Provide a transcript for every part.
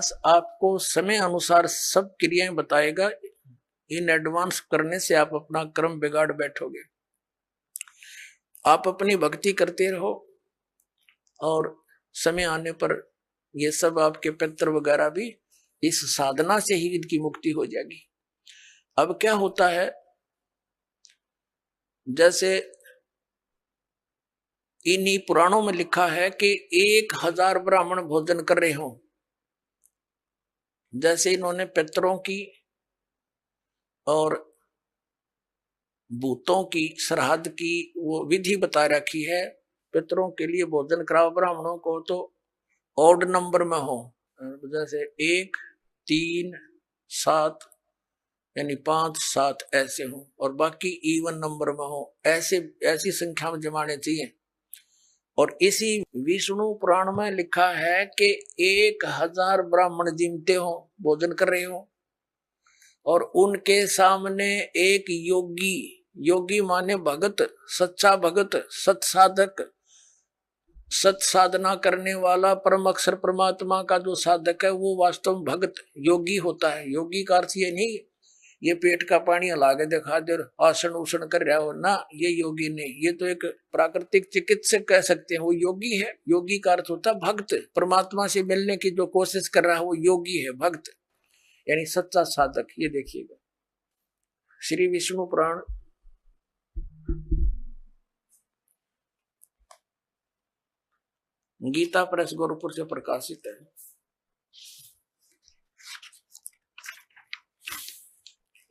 दास आपको समय अनुसार सब क्रियाएं बताएगा। इन एडवांस करने से आप अपना कर्म बिगाड़ बैठोगे। आप अपनी भक्ति करते रहो और समय आने पर ये सब आपके पितर वगैरह भी इस साधना से ही इनकी मुक्ति हो जाएगी। अब क्या होता है, जैसे इन्हीं पुराणों में लिखा है कि 1000 ब्राह्मण भोजन कर रहे हो। जैसे इन्होंने पितरों की और भूतों की श्राद्ध की वो विधि बता रखी है। पितरों के लिए भोजन कराओ, ब्राह्मणों को तो ऑड नंबर में हो, जैसे 1, 3, 7 यानी 5, 7 ऐसे हो, और बाकी इवन नंबर में हो, ऐसी संख्या में जमाने चाहिए। और इसी विष्णु पुराण में लिखा है कि 1000 ब्राह्मण जिमते हो, भोजन कर रहे हो, और उनके सामने एक योगी माने भगत, सच्चा भगत, सत्साधक, सत साधना करने वाला, परम अक्षर परमात्मा का जो साधक है वो वास्तव में भगत योगी होता है। योगी का अर्थ ये नहीं ये पेट का पानी हला के दिखा दे आसन उसन कर रहा हो ना, ये योगी नहीं। ये तो एक प्राकृतिक चिकित्सक कह सकते हैं, वो योगी है। योगी का अर्थ होता है भक्त, परमात्मा से मिलने की जो कोशिश कर रहा है वो योगी है, भक्त यानी सच्चा साधक। ये देखिएगा श्री विष्णु पुराण गीता प्रेस गोरखपुर से प्रकाशित है।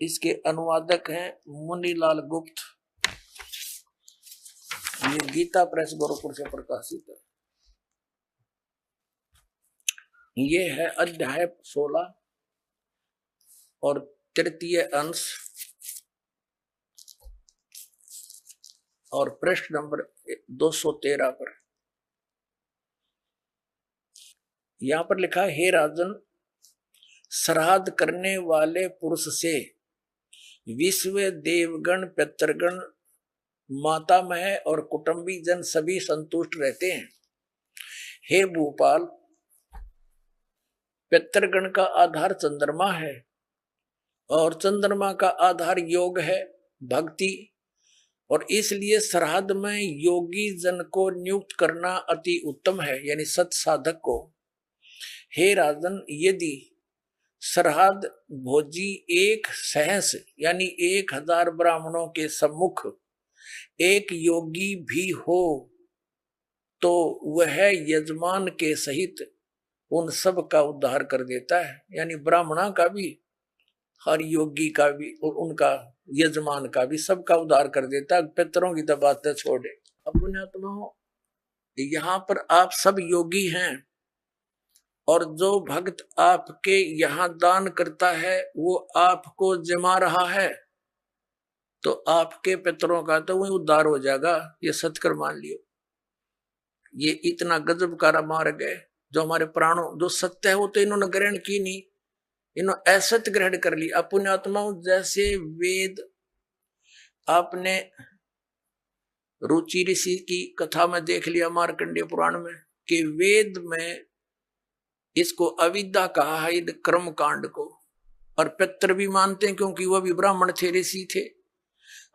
इसके अनुवादक हैं मुनीलाल गुप्त। ये गीता प्रेस गोरखपुर से प्रकाशित है। ये है अध्याय 16 और तृतीय अंश और पृष्ठ नंबर 213 पर। यहां पर लिखा है, हे राजन, श्राद्ध करने वाले पुरुष से विश्व देवगण, पितृगण, मातामह और कुटुंबी जन सभी संतुष्ट रहते हैं। हे भूपाल, पितृगण का आधार चंद्रमा है और चंद्रमा का आधार योग है, भक्ति, और इसलिए श्राद्ध में योगी जन को नियुक्त करना अति उत्तम है, यानी सत साधक को। हे राजन, यदि श्राद्ध भोजी एक सहस यानी 1000 ब्राह्मणों के सम्मुख एक योगी भी हो तो वह यजमान के सहित उन सब का उद्धार कर देता है, यानी ब्राह्मणा का भी, हर योगी का भी और उनका यजमान का भी, सबका उद्धार कर देता है। पितरों की तो बातें छोड़े। अब पुण्यात्माओं, यहाँ पर आप सब योगी हैं और जो भक्त आपके यहाँ दान करता है वो आपको जमा रहा है, तो आपके पितरों का तो वही उद्धार हो जाएगा। ये सत्कर मान लियो। ये इतना गजब का मार्ग है जो हमारे प्राणों, जो सत्य है वो तो इन्होंने ग्रहण की नहीं, इन्होंने असत्य ग्रहण कर ली। पुण्यात्माओं, जैसे वेद, आपने रुचि ऋषि की कथा में देख लिया मार्कंडेय पुराण में कि वेद में इसको अविद्या कहा है, कर्म कांड को, और पितर भी मानते हैं क्योंकि वह भी ब्राह्मण थे, ऋषि थे।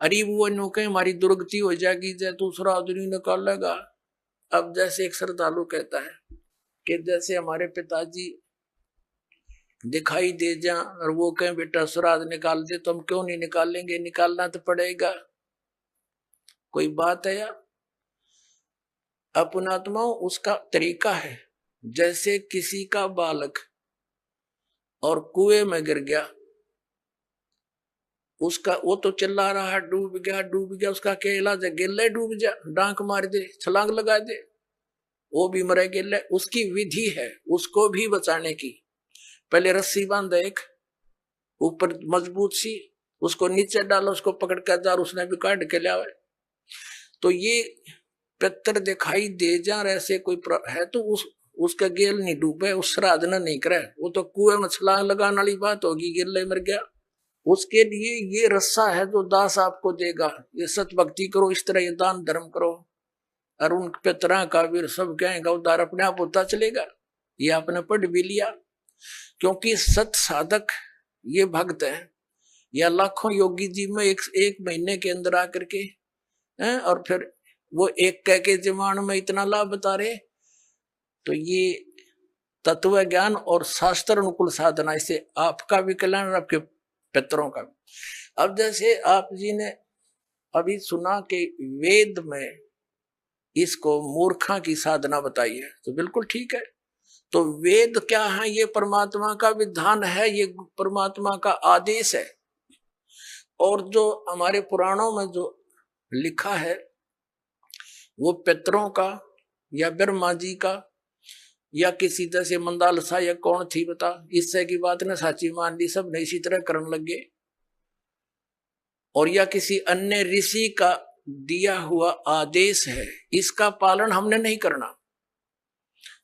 अरे वो नो कहे हमारी दुर्गति हो जाएगी जय दूसरा आदमी निकाल लेगा। अब जैसे एक श्रद्धालु कहता है कि जैसे हमारे पिताजी दिखाई दे जा और वो कहें बेटा श्राद्ध निकाल दे, तो हम क्यों नहीं निकालेंगे, निकालना तो पड़ेगा। कोई बात है यार। अपनात्माओं, उसका तरीका है। जैसे किसी का बालक और कुएं में गिर गया, उसका वो तो चिल्ला रहा है डूब गया डूब गया, उसका क्या इलाज है? गिल्ले डूब जा, डांक मार दे, छलांग लगा दे, वो भी मरे गिल्ले। उसकी विधि है उसको भी बचाने की। पहले रस्सी बांध एक ऊपर मजबूत सी, उसको नीचे डालो, उसको पकड़ कर जा, उसने भी काट के लिया। तो ये पितर दिखाई दे जा ऐसे कोई है तो उसका गेल नहीं डूबे, उस श्राद्ध न नहीं करे, वो तो कुएं में छलांग लगाने वाली बात होगी, गिल्ले मर गया। उसके लिए ये रस्सा है जो दास आपको देगा। ये सत भक्ति करो, इस तरह ये दान धर्म करो, और उन पितरा का भी सब कहेगा उद्धार अपने आप होता चलेगा। ये आपने पढ़ भी लिया। क्योंकि सत साधक ये भक्त हैं, या लाखों योगी जी में एक महीने के अंदर आकर के हैं, और फिर वो एक कह के जमान में इतना लाभ बता रहे। तो ये तत्व ज्ञान और शास्त्र अनुकूल साधना, इससे आपका भी कल्याण और आपके पितरों का भी। अब जैसे आप जी ने अभी सुना कि वेद में इसको मूर्खा की साधना बताई है, तो बिल्कुल ठीक है। तो वेद क्या है? ये परमात्मा का विधान है, ये परमात्मा का आदेश है। और जो हमारे पुराणों में जो लिखा है वो पितरों का या ब्रह्मा जी का या किसी तरह से मंदालसा या कौन थी बता, इससे की बात ने साची मान ली, सब ने इसी तरह करने लगे। और या किसी अन्य ऋषि का दिया हुआ आदेश है, इसका पालन हमने नहीं करना।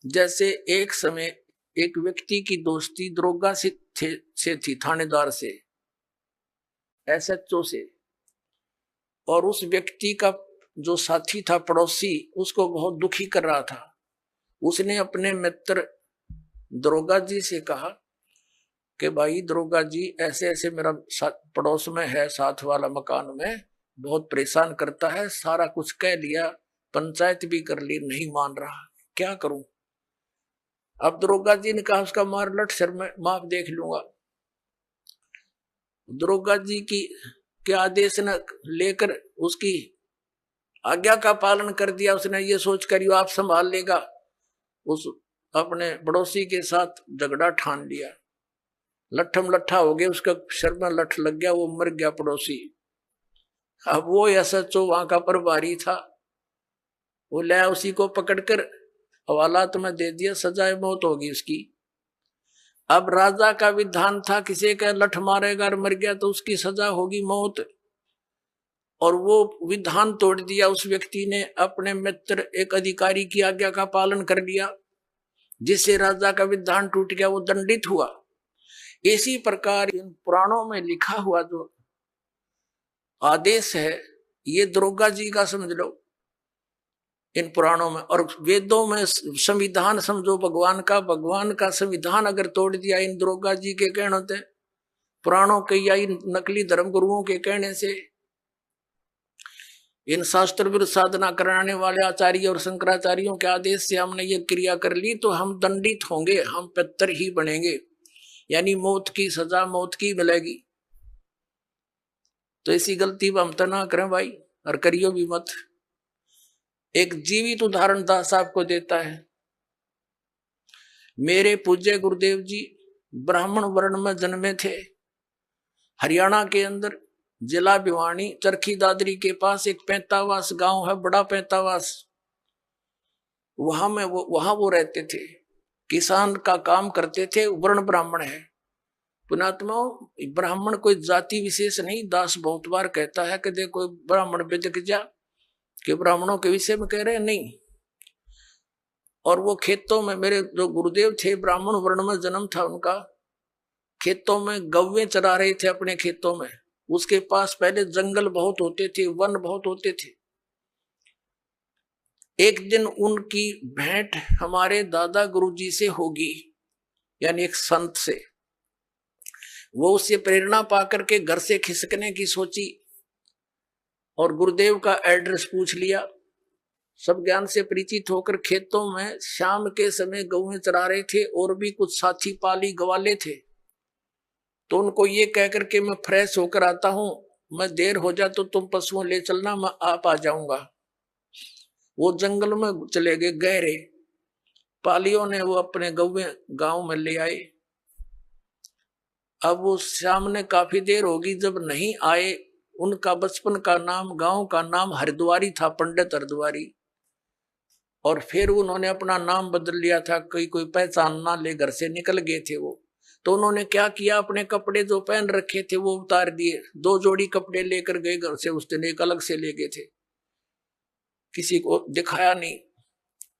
जैसे एक समय एक व्यक्ति की दोस्ती दरोगा से थी, थानेदार से, एसएचओ से, और उस व्यक्ति का जो साथी था पड़ोसी उसको बहुत दुखी कर रहा था। उसने अपने मित्र दरोगा जी से कहा कि भाई दरोगा जी, ऐसे ऐसे मेरा पड़ोस में है, साथ वाला मकान में, बहुत परेशान करता है, सारा कुछ कह लिया, पंचायत भी कर ली, नहीं मान रहा, क्या करूं। अब दरोगा जी ने कहा उसका मार लट सर में माफ देख लूंगा। दरोगा जी की के आदेश न लेकर उसकी आज्ञा का पालन कर दिया। उसने ये सोच कर आप संभाल लेगा, उस अपने पड़ोसी के साथ झगड़ा ठान लिया, लट्ठम लट्ठा हो गया, उसका सर में लठ लग गया, वो मर गया पड़ोसी। अब वो एसएचओ वहां का प्रभारी था, वो लाया, उसी को पकड़कर हवालात में दे दिया, सजाए मौत होगी उसकी। अब राजा का विधान था किसी का लठ मारेगा और मर गया तो उसकी सजा होगी मौत, और वो विधान तोड़ दिया उस व्यक्ति ने। अपने मित्र एक अधिकारी की आज्ञा का पालन कर लिया, जिससे राजा का विधान टूट गया, वो दंडित हुआ। इसी प्रकार इन पुराणों में लिखा हुआ जो आदेश है ये दरोगा जी का समझ लो इन पुराणों में। और वेदों में संविधान समझो भगवान का संविधान अगर तोड़ दिया इन दरोगा जी के कहने होते, पुराणों के या इन नकली धर्म गुरुओं के कहने से, इन शास्त्र विरुद्ध साधना कराने वाले आचार्य और शंकराचार्यों के आदेश से हमने ये क्रिया कर ली तो हम दंडित होंगे, हम पितर ही बनेंगे, यानी मौत की सजा मौत की मिलेगी। तो ऐसी गलती हम तो ना करें भाई, और करियो भी मत। एक जीवित उदाहरण दास आपको देता है। मेरे पूज्य गुरुदेव जी ब्राह्मण वर्ण में जन्मे थे। हरियाणा के अंदर जिला भिवानी चरखी दादरी के पास एक पैंतावास गांव है, बड़ा पैंतावास, वहां वो रहते थे, किसान का काम करते थे, वर्ण ब्राह्मण है। पुणात्मा ब्राह्मण कोई जाति विशेष नहीं, दास बहुत बार कहता है कि देखो ब्राह्मण बेदक जा कि ब्राह्मणों के विषय में कह रहे हैं, नहीं। और वो खेतों में, मेरे जो गुरुदेव थे ब्राह्मण वर्ण में जन्म था उनका, खेतों में गौवें चरा रहे थे अपने खेतों में। उसके पास पहले जंगल बहुत होते थे, वन बहुत होते थे। एक दिन उनकी भेंट हमारे दादा गुरुजी से होगी, यानी एक संत से। वो उससे प्रेरणा पाकर के घर से खिसकने की सोची और गुरुदेव का एड्रेस पूछ लिया। सब ज्ञान से परिचित होकर खेतों में शाम के समय गौएं चरा रहे थे, और भी कुछ साथी पाली गवाले थे। तो उनको ये कहकर के मैं फ्रेश होकर आता हूं, मैं देर हो जा तो तुम पशुओं ले चलना, मैं आप आ जाऊंगा। वो जंगल में चले गए गहरे। पालियों ने वो अपने गौएं गांव में ले आए। अब वो सामने काफी देर होगी, जब नहीं आए, उनका बचपन का नाम, गांव का नाम हरिद्वारी था, पंडित हरिद्वारी। और फिर उन्होंने अपना नाम बदल लिया था, कोई पहचान ना ले, घर से निकल गए थे वो। तो उन्होंने क्या किया, अपने कपड़े जो पहन रखे थे वो उतार दिए, 2 जोड़ी कपड़े लेकर गए घर से, उस दिन एक अलग से ले गए थे, किसी को दिखाया नहीं।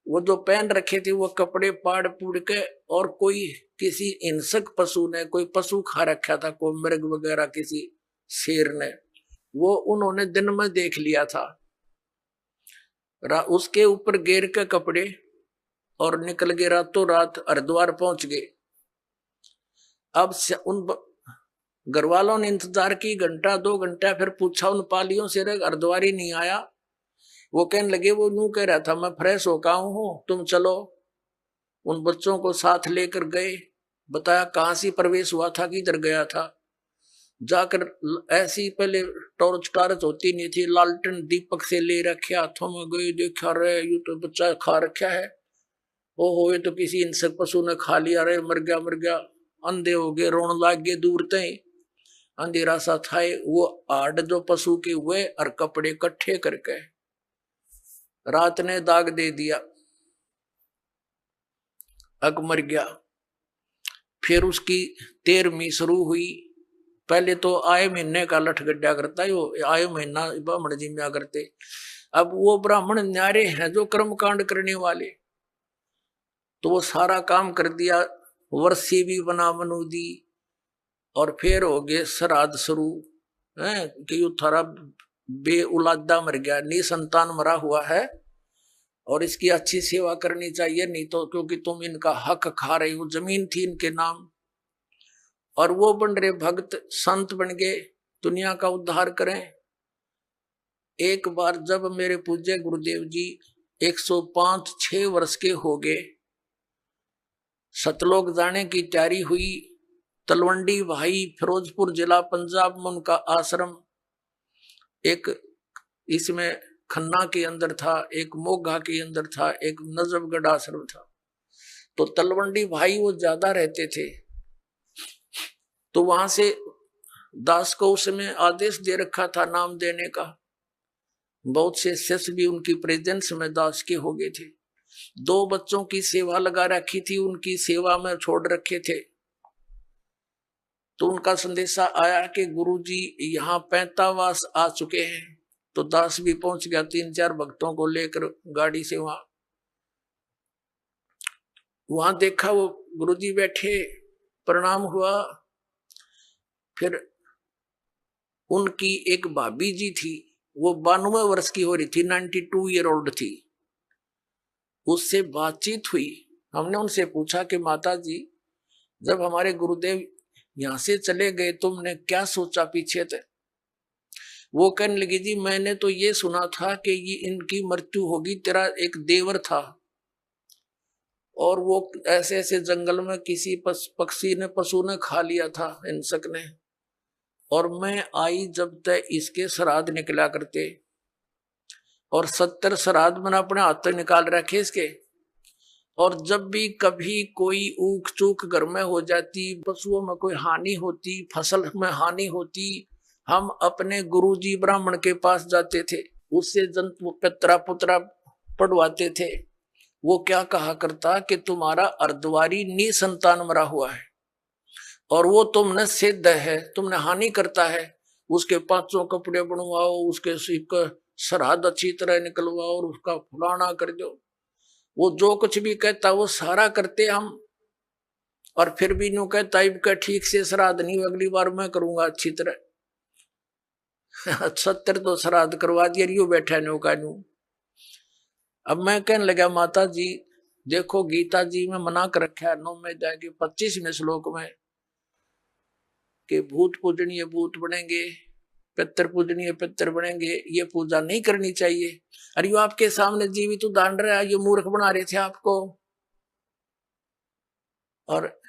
वो जो पहन रखे थे वो कपड़े पाड़ पूड़ के, और कोई किसी हिंसक पशु ने, कोई पशु खा रखा था, कोई मृग वगैरह, किसी शेर ने, वो उन्होंने दिन में देख लिया था। उसके ऊपर घेर के कपड़े और निकल गए, रातों रात हरिद्वार पहुंच गए। अब उन घर वालों ने इंतजार की, घंटा 2 घंटा, फिर पूछा उन पालियों से, रे अर्धवारी नहीं आया? वो कहने लगे वो यूं कह रहा था मैं फ्रेश हो गया हूं, तुम चलो। उन बच्चों को साथ लेकर गए, बताया कहां से प्रवेश हुआ था, किधर गया था। जाकर ऐसी पहले टॉर्च टार्च होती नहीं थी, लालटेन दीपक से ले रखे हाथों में, गए देखा, रे यू तो बच्चा खा रखा है, ओ हो ये तो किसी हिंसक पशु ने खा लिया, रे मर गया मर गया। अंधे हो गए, रोन लाग गए दूर तय, अंधेरा सा था। वो आड़ जो पशु के हुए और कपड़े इकट्ठे करके रात ने दाग दे दिया, अग मर गया। फिर उसकी 13वीं शुरू हुई। पहले तो आए महीने का लठ गड्ढा करता है, वो आए महीना ब्राह्मण जिम्या करते। अब वो ब्राह्मण न्यारे हैं जो कर्म कांड करने वाले, तो वो सारा काम कर दिया, वर्षी भी बना मनु दी। और फिर हो गए श्राद्ध शुरू है कि यू थारा बे औलादा मर गया, निसंतान मरा हुआ है और इसकी अच्छी सेवा करनी चाहिए, नहीं तो क्योंकि तुम इनका हक खा रहे हो, जमीन थी इनके नाम। और वो बन रहे भक्त, संत बन गए, दुनिया का उद्धार करें। एक बार जब मेरे पूज्य गुरुदेव जी 105-6 वर्ष के हो गए, सतलोक जाने की तैयारी हुई। तलवंडी भाई, फिरोजपुर जिला पंजाब में उनका आश्रम, एक इसमें खन्ना के अंदर था, एक मोगा के अंदर था, एक नजफगढ़ आश्रम था। तो तलवंडी भाई वो ज्यादा रहते थे, तो वहां से दास को उसमें आदेश दे रखा था नाम देने का। बहुत से शिष्य भी उनकी प्रेजेंस में दास के हो गए थे। 2 बच्चों की सेवा लगा रखी थी, उनकी सेवा में छोड़ रखे थे। तो उनका संदेशा आया कि गुरुजी यहाँ 45 आ चुके हैं। तो दास भी पहुंच गया 3-4 भक्तों को लेकर गाड़ी से। वहां देखा वो गुरुजी बैठे, प्रणाम हुआ। फिर उनकी एक भाभी जी थी, वो 92 वर्ष की हो रही थी, 92 ईयर ओल्ड थी। उससे बातचीत हुई। हमने उनसे पूछा कि माता जी, जब हमारे गुरुदेव यहां से चले गए तुमने क्या सोचा पीछे थे? वो कहने लगी जी मैंने तो ये सुना था कि ये इनकी मृत्यु होगी, तेरा एक देवर था और वो ऐसे ऐसे जंगल में किसी पक्षी ने, पशु ने खा लिया था, हिंसक ने, और मैं आई जब तक इसके श्राद्ध निकला करते, और 70 श्राद्ध मैंने अपने हाथ निकाल रखे इसके। और जब भी कभी कोई ऊक चूक घर में हो जाती, पशुओं में कोई हानि होती, फसल में हानि होती, हम अपने गुरुजी ब्राह्मण के पास जाते थे, उससे जंतु पितरा पुत्रा पढ़वाते थे। वो क्या कहा करता कि तुम्हारा अर्धवारी निसंतान मरा हुआ है और वो तुमने सिद्ध है, तुमने हानि करता है, उसके 500 कपड़े बनवाओ, उसके श्राद्ध अच्छी तरह निकलवाओ और उसका फलाना कर दो। वो जो कुछ भी कहता वो सारा करते हम, और फिर भी यूं कहता इनका ठीक से श्राद्ध नहीं, अगली बार मैं करूंगा अच्छी तरह। 70 तो श्राद्ध करवा दिया, रियो बैठा नो का न्यू। अब मैं कहने लगा माता जी देखो गीता जी में मना कर रखा है 9 में जाएंगे 25वें श्लोक में कि भूत पूजनीय भूत बनेंगे, पितर पूजनीय पितर बनेंगे, ये पूजा नहीं करनी चाहिए। अरे यो आपके सामने जीवित उदाहरण रहा, ये मूर्ख बना रहे थे आपको। और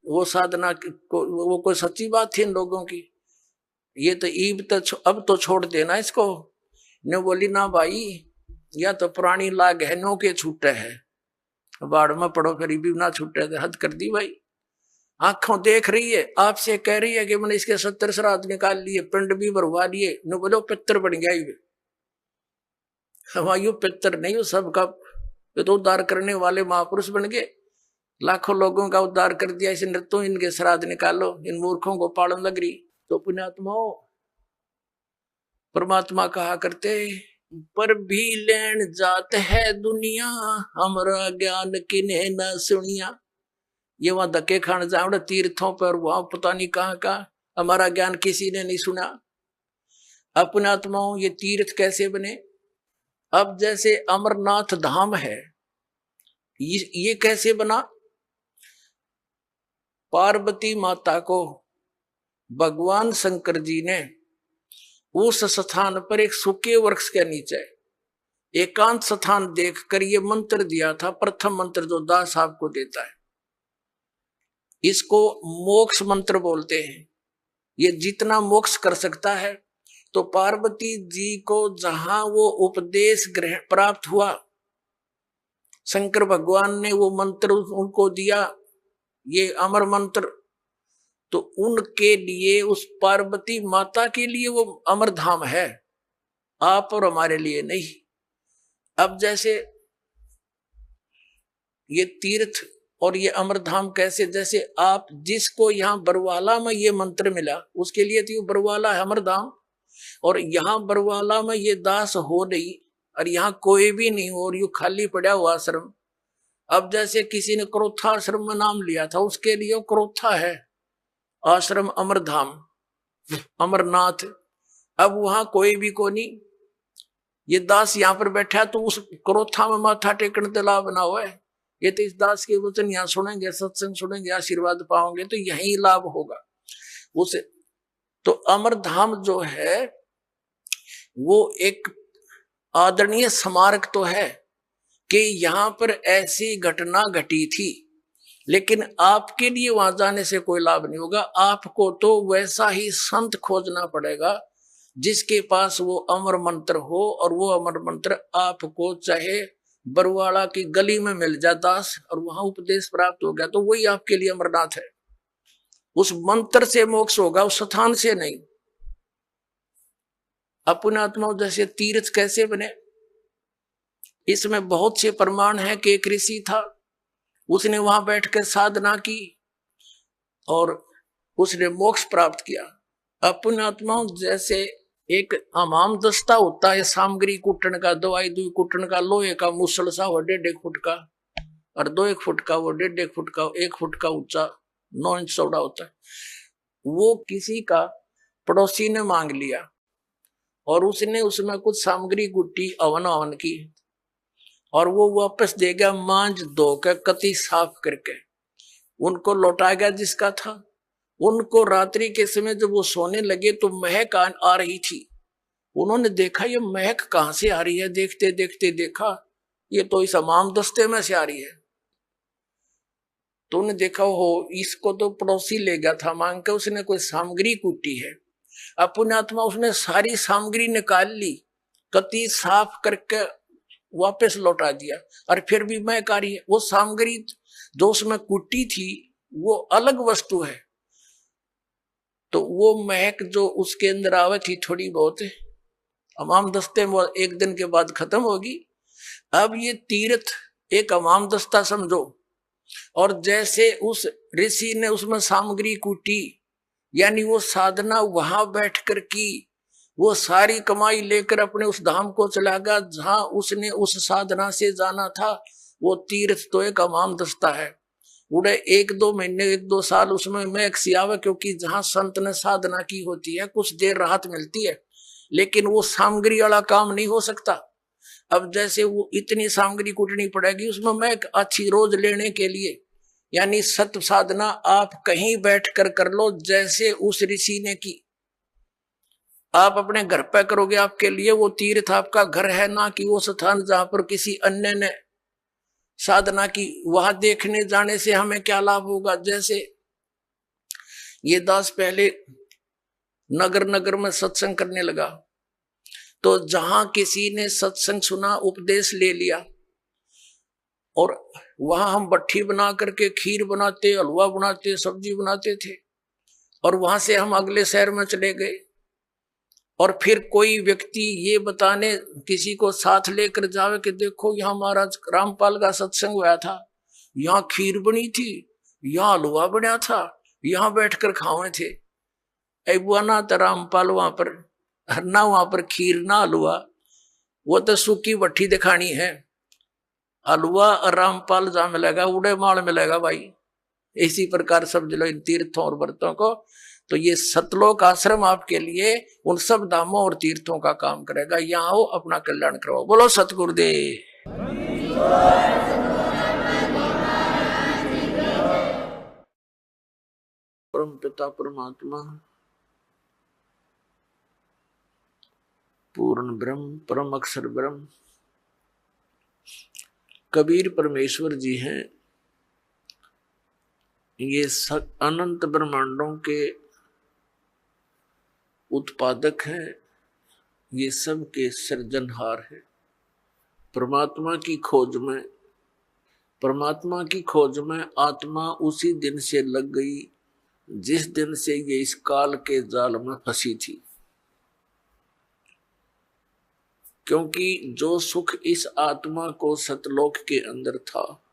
वो साधना को वो कोई सच्ची बात थी इन लोगों की? ये तो ईब तो अब तो छोड़ देना इसको। ने बोली ना भाई, या तो पुरानी लाग है, नो के छूटे है, बाढ़ में पड़ो फिर भी ना छूटे, हद कर दी भाई। आंखों देख रही है, आपसे कह रही है कि मैंने इसके 70 श्राद्ध निकाल लिए, पिंड भी भरवा लिए, नो बोलो पितर बन गया ये। हमारे पितर नहीं हो सबका, ये तो उद्धार करने वाले महापुरुष बन गए, लाखों लोगों का उद्धार कर दिया। इस नृत्यों इनके श्राद्ध निकालो, इन मूर्खों को पालन लग रही। तो पुण्यात्माओं, परमात्मा कहा करते पर भी लेन जात है दुनिया, हमारा ज्ञान किन्हें न सुनिया। ये वहां धक्के खाने जाओ तीर्थों पर, वहां पता नहीं कहाँ हमारा ज्ञान किसी ने नहीं सुना। अपने आत्माओं ये तीर्थ कैसे बने? अब जैसे अमरनाथ धाम है, ये कैसे बना? पार्वती माता को भगवान शंकर जी ने उस स्थान पर एक सूखे वृक्ष के नीचे एकांत स्थान देखकर ये मंत्र दिया था। प्रथम मंत्र जो दास साहब को देता है, इसको मोक्ष मंत्र बोलते हैं। ये जितना मोक्ष कर सकता है। तो पार्वती जी को जहां वो उपदेश ग्रहण प्राप्त हुआ, शंकर भगवान ने वो मंत्र उनको दिया, ये अमर मंत्र, तो उनके लिए, उस पार्वती माता के लिए वो अमर धाम है, आप और हमारे लिए नहीं। अब जैसे ये तीर्थ और ये अमर धाम कैसे, जैसे आप जिसको यहाँ बरवाला में ये मंत्र मिला उसके लिए तो बरवाला है अमर धाम, और यहाँ बरवाला में ये दास हो नहीं और यहाँ कोई भी नहीं हो और यू खाली पड़ा हुआ आश्रम। अब जैसे किसी ने क्रोथा आश्रम में नाम लिया था, उसके लिए क्रोथा है आश्रम अमरधाम अमरनाथ। अब वहां कोई भी को नहीं, ये दास यहाँ पर बैठा तो उस क्रोथा में माथा टेकने तो लाभ ना हुआ है। ये तो इस दास के वचन यहाँ सुनेंगे, सत्संग सुनेंगे, आशीर्वाद पाओगे तो यही लाभ होगा उसे। तो अमरधाम जो है वो एक आदरणीय स्मारक तो है कि यहाँ पर ऐसी घटना घटी थी, लेकिन आपके लिए वहां जाने से कोई लाभ नहीं होगा। आपको तो वैसा ही संत खोजना पड़ेगा जिसके पास वो अमर मंत्र हो, और वो अमर मंत्र आपको चाहे बरवाड़ा की गली में मिल जाए दास, और वहां उपदेश प्राप्त हो गया तो वही आपके लिए अमरनाथ है। उस मंत्र से मोक्ष होगा, उस स्थान से नहीं। अपने आत्मा जैसे तीर्थ कैसे बने, इसमें बहुत से प्रमाण है कि एक ऋषि था, उसने वहां बैठकर साधना की और उसने मोक्ष प्राप्त किया। अपने आत्मा जैसे एक हमाम दस्ता होता है सामग्री कुटन का, दवाई दुई कुटन का, लोहे का मुसल सा वो 1.5 फुट का, और 2 फुट का, वो 1.5 फुट का, 1 फुट का ऊंचा, 9 इंच चौड़ा होता है। वो किसी का पड़ोसी ने मांग लिया और उसने उसमें कुछ सामग्री गुट्टी अवन की, और वो वापस दे गया मांझ धो के कति साफ करके, उनको लौटा गया जिसका था। उनको रात्रि के समय जब वो सोने लगे तो महक आ रही थी। उन्होंने देखा ये महक कहां से आ रही है, देखते देखते देखा ये तो इस हमाम दस्ते में से आ रही है। तो उन्हें देखा हो इसको तो पड़ोसी ले गया था मांग के, उसने कोई सामग्री कूटी है। अपने आत्मा उसने सारी सामग्री निकाल ली, कति साफ करके वापस लौटा दिया, और फिर भी महक आ रही है। वो सामग्री जो उसमें कुटी थी वो अलग वस्तु है, तो वो महक जो उसके अंदर आवे थी थोड़ी बहुत हमाम दस्ते में एक दिन के बाद खत्म होगी। अब ये तीर्थ एक हमाम दस्ता समझो, और जैसे उस ऋषि ने उसमें सामग्री कूटी, यानी वो साधना वहां बैठकर की, वो सारी कमाई लेकर अपने उस धाम को चला गया जहां उसने उस साधना से जाना था। वो तीर्थ तो एक हमाम दस्ता है, उड़े 1-2 महीने 1-2 साल उसमें मैं सियावे, क्योंकि जहां संत ने साधना की होती है कुछ देर राहत मिलती है, लेकिन वो सामग्री वाला काम नहीं हो सकता। अब जैसे वो इतनी सामग्री कूटनी पड़ेगी उसमें मैं अच्छी रोज लेने के लिए, यानी सत्य साधना आप कहीं बैठ कर लो जैसे उस ऋषि ने की। आप अपने घर पे करोगे, आपके लिए वो तीर्थ आपका घर है, ना कि वो स्थान जहां पर किसी अन्य ने साधना की। वहां देखने जाने से हमें क्या लाभ होगा। जैसे ये दास पहले नगर नगर में सत्संग करने लगा, तो जहां किसी ने सत्संग सुना, उपदेश ले लिया, और वहां हम भट्ठी बना करके खीर बनाते, हलवा बनाते, सब्जी बनाते थे, और वहां से हम अगले शहर में चले गए, और फिर कोई व्यक्ति ये बताने किसी को साथ लेकर जावे कि देखो यहाँ महाराज रामपाल का सत्संग हुआ था, यहाँ खीर बनी थी, यहाँ हलवा बना था, यहाँ बैठकर खावे थे। ऐ बुआ ना तो रामपाल वहां पर ना, वहां पर खीर ना हलवा, वो तो सूखी भट्ठी दिखानी है। हलवा और रामपाल जहां मिलेगा उड़े माल मिलेगा भाई। इसी प्रकार समझ लो इन तीर्थों और व्रतों को। तो ये सतलोक आश्रम आपके लिए उन सब धामों और तीर्थों का काम करेगा। यहाँ हो, अपना कल्याण करो। बोलो सतगुरुदेव। पिता परमात्मा पूर्ण ब्रह्म परम अक्षर ब्रह्म कबीर परमेश्वर जी हैं। ये अनंत ब्रह्मांडों के उत्पादक हैं, ये सब के सृजनहार हैं। परमात्मा की खोज में आत्मा उसी दिन से लग गई जिस दिन से ये इस काल के जाल में फंसी थी। क्योंकि जो सुख इस आत्मा को सतलोक के अंदर था,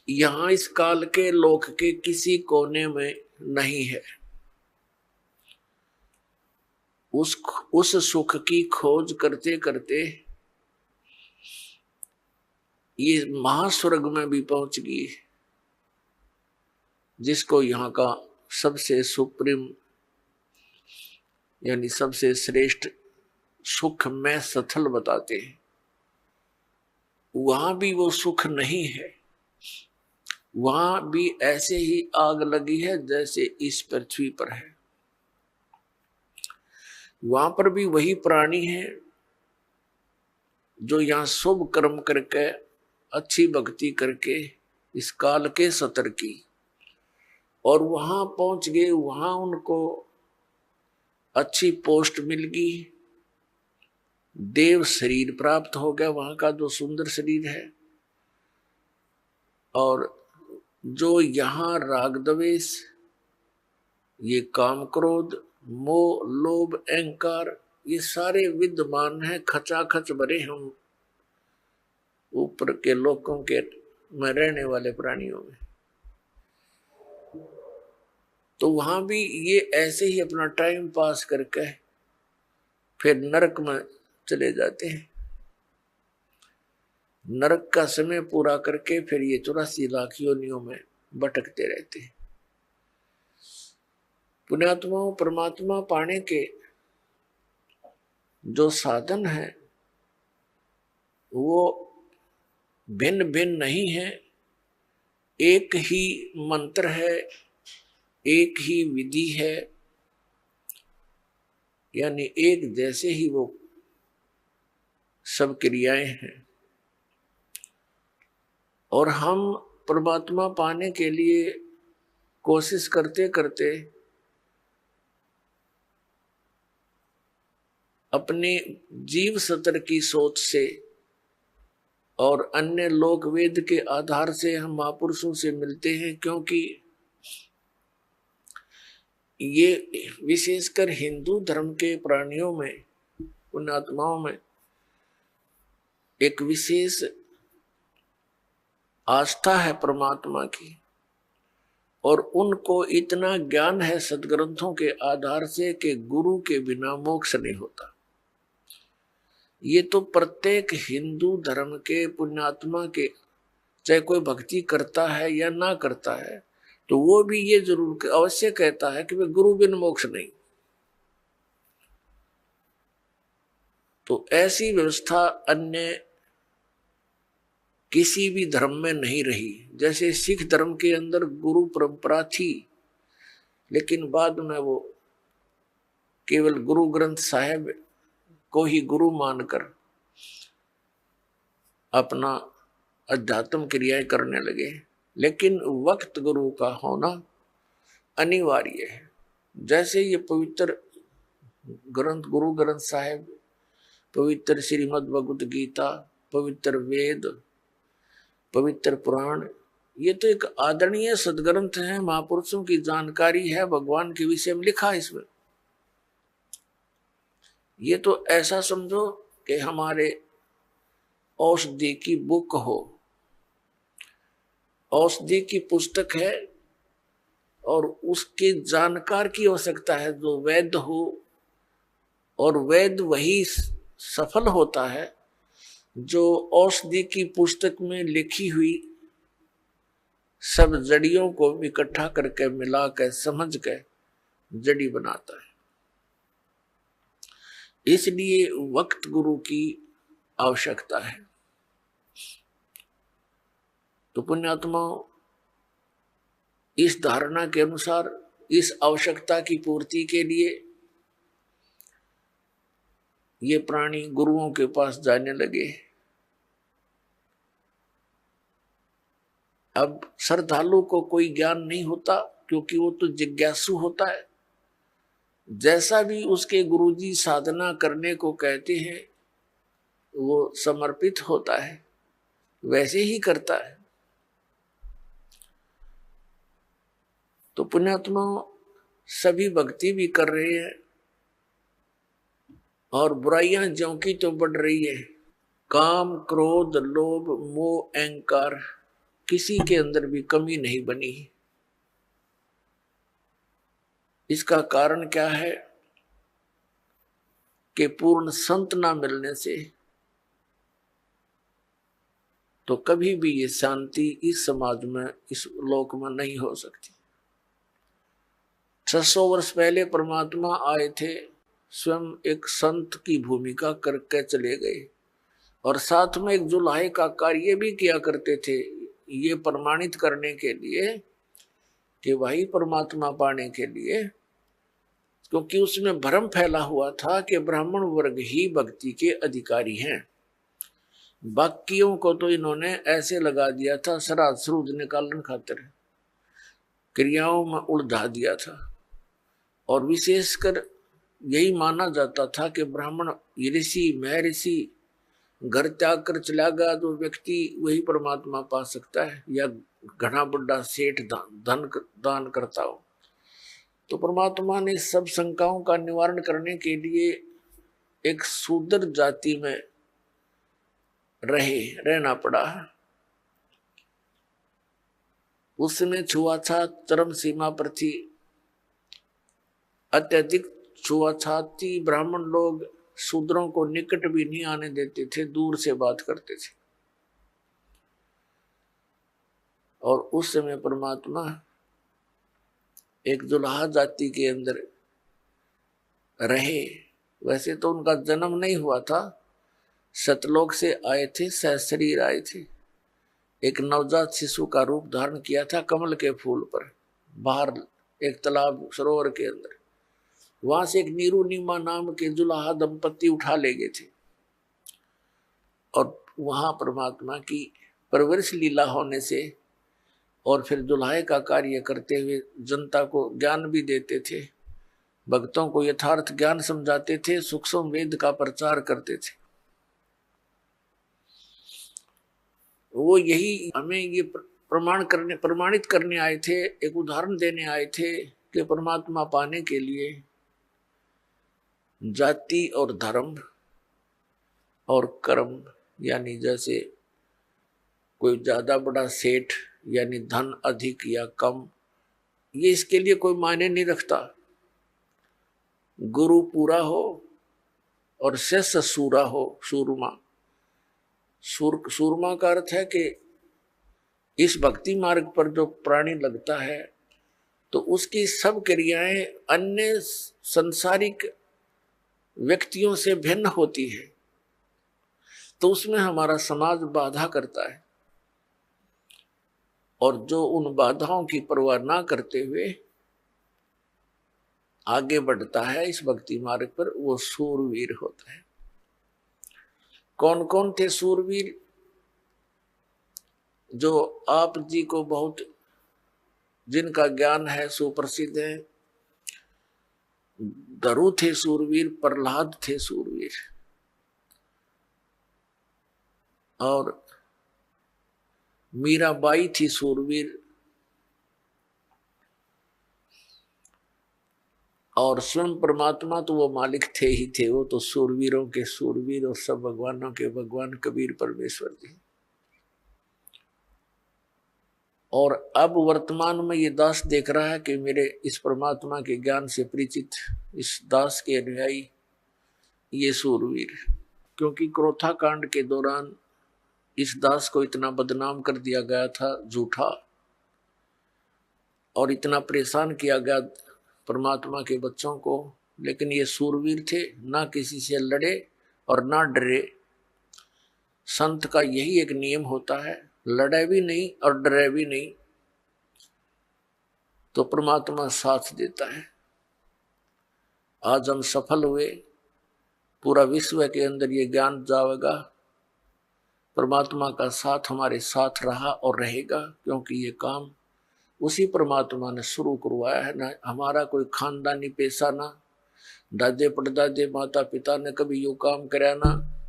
यहां इस काल के लोक के किसी कोने में नहीं है। उस सुख की खोज करते करते ये महास्वर्ग में भी पहुंच गई, जिसको यहाँ का सबसे सुप्रीम यानी सबसे श्रेष्ठ सुख में स्थल बताते हैं। वहां भी वो सुख नहीं है, वहां भी ऐसे ही आग लगी है जैसे इस पृथ्वी पर है। वहां पर भी वही प्राणी है जो यहाँ शुभ कर्म करके अच्छी भक्ति करके इस काल के सतर की और वहां पहुंच गए। वहां उनको अच्छी पोस्ट मिल गई, देव शरीर प्राप्त हो गया, वहां का जो सुंदर शरीर है। और जो यहाँ राग द्वेष, ये काम क्रोध मोह लोभ अहंकार, ये सारे विद्यमान है, खचाखच भरे हम ऊपर के लोकों के में रहने वाले प्राणियों में। तो वहां भी ये ऐसे ही अपना टाइम पास करके फिर नरक में चले जाते हैं। नरक का समय पूरा करके फिर ये 84 लाख योनियों में भटकते रहते हैं। पुण्यात्माओं, परमात्मा पाने के जो साधन है वो भिन्न भिन्न नहीं है, एक ही मंत्र है, एक ही विधि है, यानी एक जैसे ही वो सब क्रियाएं हैं। और हम परमात्मा पाने के लिए कोशिश करते करते अपने जीव सतर की सोच से और अन्य लोक वेद के आधार से हम महापुरुषों से मिलते हैं, क्योंकि ये विशेषकर हिंदू धर्म के प्राणियों में, पुण्यात्माओं में एक विशेष आस्था है परमात्मा की, और उनको इतना ज्ञान है सदग्रंथों के आधार से कि गुरु के बिना मोक्ष नहीं होता। ये तो प्रत्येक हिंदू धर्म के पुण्यात्मा के, चाहे कोई भक्ति करता है या ना करता है, तो वो भी ये जरूर अवश्य कहता है कि वे गुरु बिन मोक्ष नहीं। तो ऐसी व्यवस्था अन्य किसी भी धर्म में नहीं रही। जैसे सिख धर्म के अंदर गुरु परंपरा थी, लेकिन बाद में वो केवल गुरु ग्रंथ साहिब को ही गुरु मानकर अपना अध्यात्म क्रियाएं करने लगे। लेकिन वक्त गुरु का होना अनिवार्य है। जैसे ये पवित्र ग्रंथ गुरु ग्रंथ साहिब, पवित्र श्रीमद् भगवत गीता, पवित्र वेद, पवित्र पुराण, ये तो एक आदरणीय सदग्रंथ है, महापुरुषों की जानकारी है, भगवान के विषय में लिखा है इसमें। ये तो ऐसा समझो कि हमारे औषधि की बुक हो, औषधि की पुस्तक है, और उसके जानकार की आवश्यकता है जो वैद्य हो, और वैद्य वही सफल होता है जो औषधि की पुस्तक में लिखी हुई सब जड़ियों को इकट्ठा करके मिला कर समझ के जड़ी बनाता है। इसलिए वक्त गुरु की आवश्यकता है। तो पुण्यात्माओं, इस धारणा के अनुसार इस आवश्यकता की पूर्ति के लिए ये प्राणी गुरुओं के पास जाने लगे। अब श्रद्धालु को कोई ज्ञान नहीं होता, क्योंकि वो तो जिज्ञासु होता है। जैसा भी उसके गुरुजी साधना करने को कहते हैं वो समर्पित होता है, वैसे ही करता है। तो पुण्यात्मा सभी भक्ति भी कर रहे हैं और बुराइयां ज्यों की तो बढ़ रही है। काम, क्रोध, लोभ, मोह, अहंकार किसी के अंदर भी कमी नहीं बनी। इसका कारण क्या है कि पूर्ण संत ना मिलने से तो कभी भी ये शांति इस समाज में, इस लोक में नहीं हो सकती। 600 वर्ष पहले परमात्मा आए थे, स्वयं एक संत की भूमिका करके चले गए और साथ में एक जुलाहे का कार्य भी किया करते थे, ये प्रमाणित करने के लिए कि भाई परमात्मा पाने के लिए, क्योंकि उसमें भ्रम फैला हुआ था कि ब्राह्मण वर्ग ही भक्ति के अधिकारी हैं। बाकियों को तो इन्होंने ऐसे लगा दिया था, श्राद्ध श्रूद निकालन खातिर क्रियाओं में उलझा दिया था। और विशेषकर यही माना जाता था कि ब्राह्मण ऋषि महर्षि घर त्याग कर चला गया जो व्यक्ति वही परमात्मा पा सकता है, या घना बड़ा सेठ धन दान करता हो। तो परमात्मा ने सब शंकाओं का निवारण करने के लिए एक शूद्र जाति में रहना पड़ा। उसमें छुआछूत चरम सीमा पर थी, अत्यधिक छुआछूत थी। ब्राह्मण लोग शूद्रों को निकट भी नहीं आने देते थे, दूर से बात करते थे। और उस समय परमात्मा एक जुलाहा जाति के अंदर रहे। वैसे तो उनका जन्म नहीं हुआ था, सतलोक से आए थे, सहशरीर आए थे। एक नवजात शिशु का रूप धारण किया था कमल के फूल पर, बाहर एक तालाब सरोवर के अंदर। वहां से एक नीरू नीमा नाम के जुलाहा दंपति उठा ले गए थे और वहां परमात्मा की परवरिश लीला होने से और फिर जुलाहे का कार्य करते हुए जनता को ज्ञान भी देते थे, भक्तों को यथार्थ ज्ञान समझाते थे, सूक्ष्म वेद का प्रचार करते थे। वो यही हमें ये प्रमाणित करने आए थे, एक उदाहरण देने आए थे कि परमात्मा पाने के लिए जाति और धर्म और कर्म, यानी जैसे कोई ज्यादा बड़ा सेठ यानी धन अधिक या कम, ये इसके लिए कोई मायने नहीं रखता। गुरु पूरा हो और शिष्य सूरा हो, सूरमा। सूरमा का अर्थ है कि इस भक्ति मार्ग पर जो प्राणी लगता है तो उसकी सब क्रियाएं अन्य संसारिक व्यक्तियों से भिन्न होती है, तो उसमें हमारा समाज बाधा करता है। और जो उन बाधाओं की परवाह ना करते हुए आगे बढ़ता है इस भक्ति मार्ग पर, वो सूरवीर होता है। कौन कौन थे सूरवीर? जो आप जी को बहुत, जिनका ज्ञान है, सुप्रसिद्ध है। धरु थे सूरवीर, प्रहलाद थे सूरवीर, और मीराबाई थी सूरवीर, और स्वयं परमात्मा तो वो मालिक थे ही थे, वो तो सूरवीरों के सूरवीर और सब भगवानों के भगवान कबीर परमेश्वर जी। और अब वर्तमान में ये दास देख रहा है कि मेरे इस परमात्मा के ज्ञान से परिचित इस दास के अनुयायी ये सूरवीर, क्योंकि क्रोथा कांड के दौरान इस दास को इतना बदनाम कर दिया गया था, झूठा, और इतना परेशान किया गया परमात्मा के बच्चों को, लेकिन ये सूरवीर थे, ना किसी से लड़े और ना डरे। संत का यही एक नियम होता है, लड़े भी नहीं और डरे भी नहीं। तो परमात्मा साथ देता है। आज हम सफल हुए, पूरा विश्व के अंदर ये ज्ञान जाएगा, परमात्मा का साथ हमारे साथ रहा और रहेगा, क्योंकि ये काम उसी परमात्मा ने शुरू करवाया है। ना हमारा कोई खानदानी पेशा, ना दादे परदादे माता पिता ने कभी यो काम कराया, ना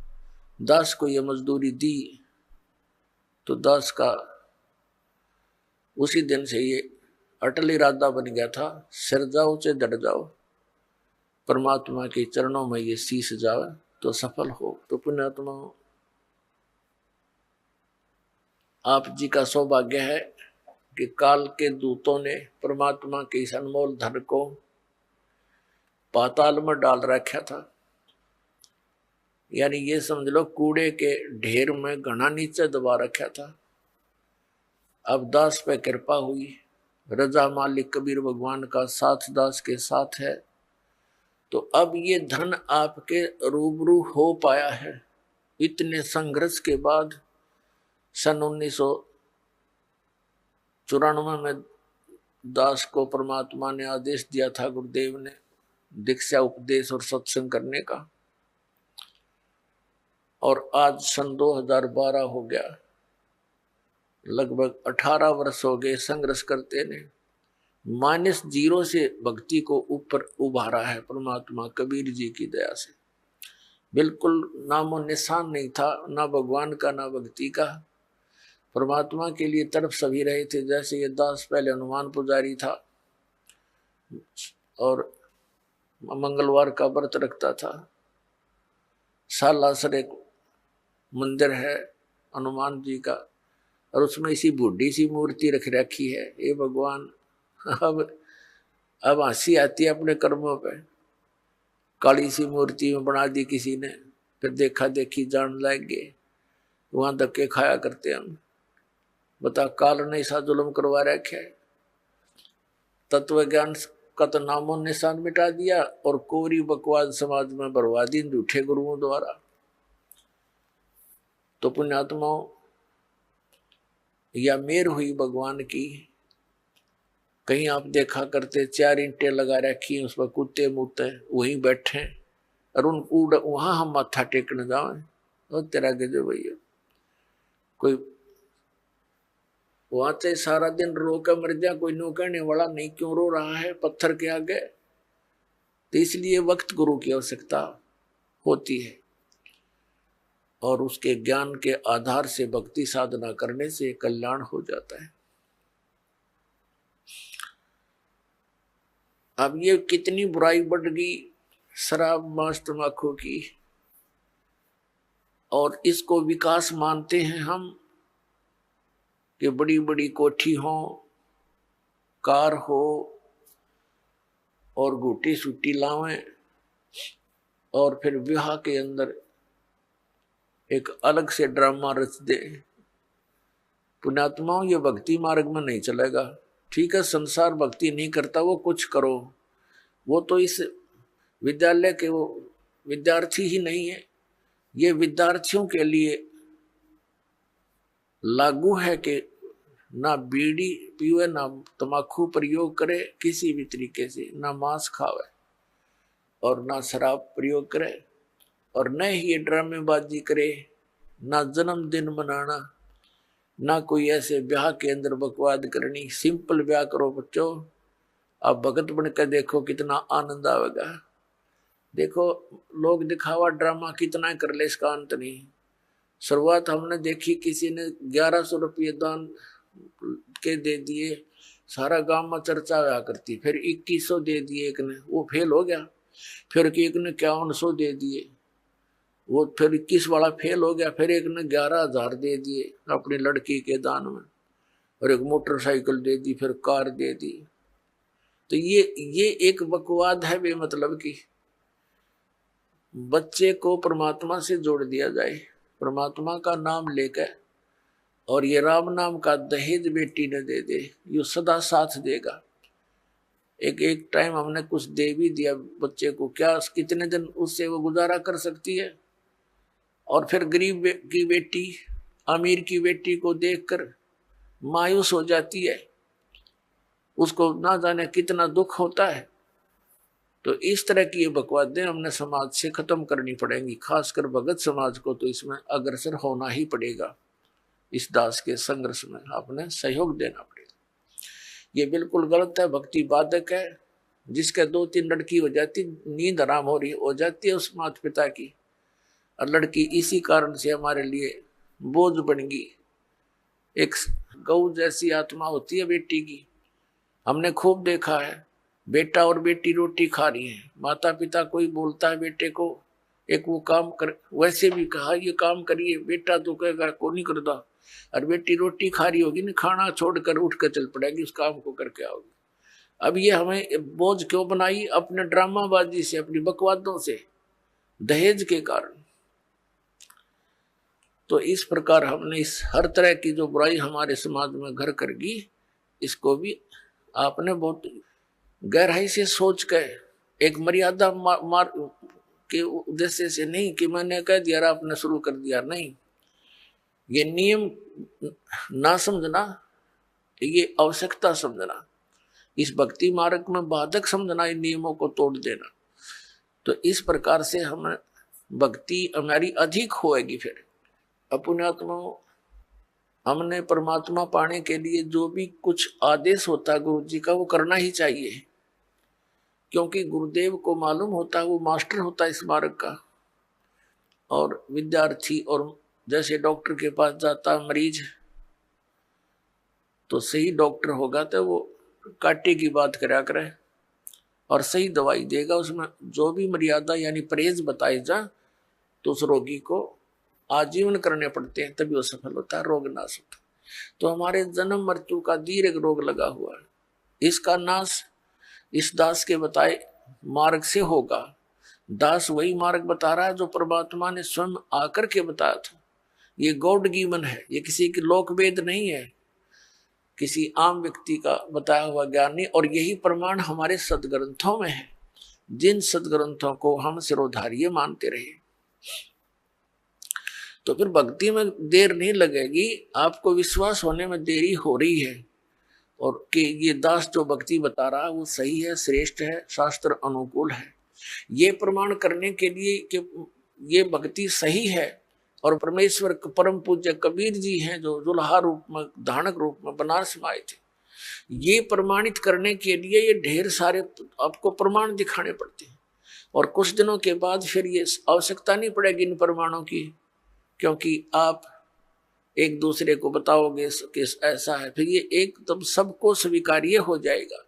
दास को ये मजदूरी दी। तो दास का उसी दिन से ये अटल इरादा बन गया था, सिर जाओ चाहे डट जाओ, परमात्मा के चरणों में ये शीश जावे तो सफल हो। तो पुण्यात्मा, आप जी का सौभाग्य है कि काल के दूतों ने परमात्मा के इस अनमोल धन को पाताल में डाल रखा था। यानी ये समझ लो कूड़े के ढेर में घना नीचे दबा रखा था। अब दास पे कृपा हुई, रजा मालिक कबीर भगवान का साथ दास के साथ है, तो अब ये धन आपके रूबरू हो पाया है। इतने संघर्ष के बाद सन 1994 में दास को परमात्मा ने आदेश दिया था, गुरुदेव ने, दीक्षा उपदेश और सत्संग करने का। और आज सन 2012 हो गया, लगभग 18 वर्ष हो गए संघर्ष करते ने। -0 से भक्ति को ऊपर उभारा है परमात्मा कबीर जी की दया से। बिल्कुल नामो निशान नहीं था, ना भगवान का ना भक्ति का। परमात्मा के लिए तड़प सभी रहे थे। जैसे ये दास पहले हनुमान पुजारी था और मंगलवार का व्रत रखता था। सालासर एक मंदिर है हनुमान जी का, और उसमें इसी बूढ़ी सी मूर्ति रख रखी है। ये भगवान, अब हंसी आती है अपने कर्मों पे। काली सी मूर्ति में बना दी किसी ने, फिर देखा देखी जान लग गए, वहां धक्के खाया करते हम। बता, काल ने ऐसा जुल्म करवा रखा है। तत्व ज्ञान का तो नामो निशान मिटा दिया और कोरी बकवाद समाज में बरवा दी झूठे गुरुओं द्वारा। तो पुण्यात्माओं, या मेर हुई भगवान की। कहीं आप देखा करते 4 ईंटें लगा रखी, उस पर कुत्ते मुत्ते वहीं बैठे, और उन वहां हम माथा टेकने जाए, और तेरा गजब भैया। कोई वहां से सारा दिन रो कर मर जाए, कोई नो कहने वाला नहीं क्यों रो रहा है पत्थर के आगे। तो इसलिए वक्त गुरु की आवश्यकता होती है, और उसके ज्ञान के आधार से भक्ति साधना करने से कल्याण हो जाता है। अब ये कितनी बुराई बढ़ गई शराब मांस तंबाकू की, और इसको विकास मानते हैं हम कि बड़ी बड़ी कोठी हो, कार हो, और गुटी सुटी लावें, और फिर विवाह के अंदर एक अलग से ड्रामा रच दे। पुण्यात्माओं, ये भक्ति मार्ग में नहीं चलेगा। ठीक है, संसार भक्ति नहीं करता, वो कुछ करो, वो तो इस विद्यालय के वो विद्यार्थी ही नहीं है। ये विद्यार्थियों के लिए लागू है कि ना बीड़ी पीवे, ना तम्बाकू प्रयोग करे किसी भी तरीके से, ना मांस खावे और ना शराब प्रयोग करे, और न ही ये ड्रामेबाजी करे, ना जन्मदिन मनाना, ना कोई ऐसे ब्याह के अंदर बकवाद करनी। सिंपल ब्याह करो बच्चों। आप भगत बनकर देखो कितना आनंद आएगा। देखो लोग दिखावा ड्रामा कितना कर ले, इसका अंत नहीं। शुरुआत हमने देखी, किसी ने 1100 रुपये दान के दे दिए, सारा गांव में चर्चा हुआ करती। फिर 2100 दे दिए एक ने, वो फेल हो गया। फिर एक ने 5100 दे दिए, वो फिर 21 वाला फेल हो गया। फिर एक ने 11,000 दे दिए अपनी लड़की के दान में, और एक मोटरसाइकिल दे दी, फिर कार दे दी। तो ये एक बकवाद है बेमतलब की। बच्चे को परमात्मा से जोड़ दिया जाए, परमात्मा का नाम लेकर, और ये राम नाम का दहेज बेटी ने दे दे, ये सदा साथ देगा। एक टाइम हमने कुछ दे भी दिया बच्चे को, क्या कितने दिन उससे वो गुजारा कर सकती है। और फिर गरीब की बेटी अमीर की बेटी को देखकर मायूस हो जाती है। उसको ना जाने कितना दुख होता है। तो इस तरह की ये बकवादें हमने समाज से खत्म करनी पड़ेंगी, खासकर भगत समाज को तो इसमें अग्रसर होना ही पड़ेगा। इस दास के संघर्ष में आपने सहयोग देना पड़ेगा। ये बिल्कुल गलत है, भक्ति बाधक है। जिसके 2-3 लड़की हो जाती, नींद आराम हो जाती है उस माता पिता की, और लड़की इसी कारण से हमारे लिए बोझ बन गई। एक गौ जैसी आत्मा होती है बेटी की। हमने खूब देखा है, बेटा और बेटी रोटी खा रही है, माता पिता कोई बोलता है बेटे को, एक वो काम कर, वैसे भी कहा ये काम करिए, बेटा तो कहेगा को नहीं करता, और बेटी रोटी खा रही होगी ना, खाना छोड़कर उठ कर चल पड़ेगी, उस काम को करके आओगी। अब ये हमें बोझ क्यों बनाई? अपने ड्रामाबाजी से, अपनी बकवादों से, दहेज के कारण। तो इस प्रकार हमने इस हर तरह की जो बुराई हमारे समाज में घर कर गई, इसको भी आपने बहुत गहराई से सोच कर, एक मर्यादा मार के उद्देश्य से नहीं कि मैंने कह दिया आपने शुरू कर दिया, नहीं। ये नियम ना समझना, ये आवश्यकता समझना, इस भक्ति मार्ग में बाधक समझना, इन नियमों को तोड़ देना। तो इस प्रकार से हम भक्ति हमारी अधिक होएगी। फिर अपने आत्मा हमने परमात्मा पाने के लिए जो भी कुछ आदेश होता है गुरु जी का, वो करना ही चाहिए, क्योंकि गुरुदेव को मालूम होता है, वो मास्टर होता है इस मार्ग का। और विद्यार्थी, और जैसे डॉक्टर के पास जाता मरीज, तो सही डॉक्टर होगा तो वो काटे की बात करा करे और सही दवाई देगा, उसमें जो भी मर्यादा यानी परहेज बताए जा, तो उस रोगी को आजीवन करने पड़ते हैं, तभी वो सफल होता है, रोग नाश होता है। तो हमारे जन्म मृत्यु का दीर्घ रोग लगा हुआ है, इसका नाश इस दास के बताए मार्ग से होगा। दास वही मार्ग बता रहा है जो परमात्मा ने स्वयं आकर के बताया था। ये गॉड गिवन है, ये किसी की लोक वेद नहीं है, किसी आम व्यक्ति का बताया हुआ ज्ञान नहीं। और यही प्रमाण हमारे सदग्रंथों में है, जिन सदग्रंथों को हम सिरोधार्य मानते रहे। तो फिर भक्ति में देर नहीं लगेगी, आपको विश्वास होने में देरी हो रही है, और कि ये दास जो भक्ति बता रहा है वो सही है, श्रेष्ठ है, शास्त्र अनुकूल है। ये प्रमाण करने के लिए कि ये भक्ति सही है, और परमेश्वर परम पूज्य कबीर जी हैं जो दुल्हा रूप में, धानक रूप में बनारस में आए थे, ये प्रमाणित करने के लिए ये ढेर सारे आपको प्रमाण दिखाने पड़ते हैं। और कुछ दिनों के बाद फिर ये आवश्यकता नहीं पड़ेगी इन प्रमाणों की, क्योंकि आप एक दूसरे को बताओगे कि ऐसा है, फिर ये एकदम सबको स्वीकार्य हो जाएगा।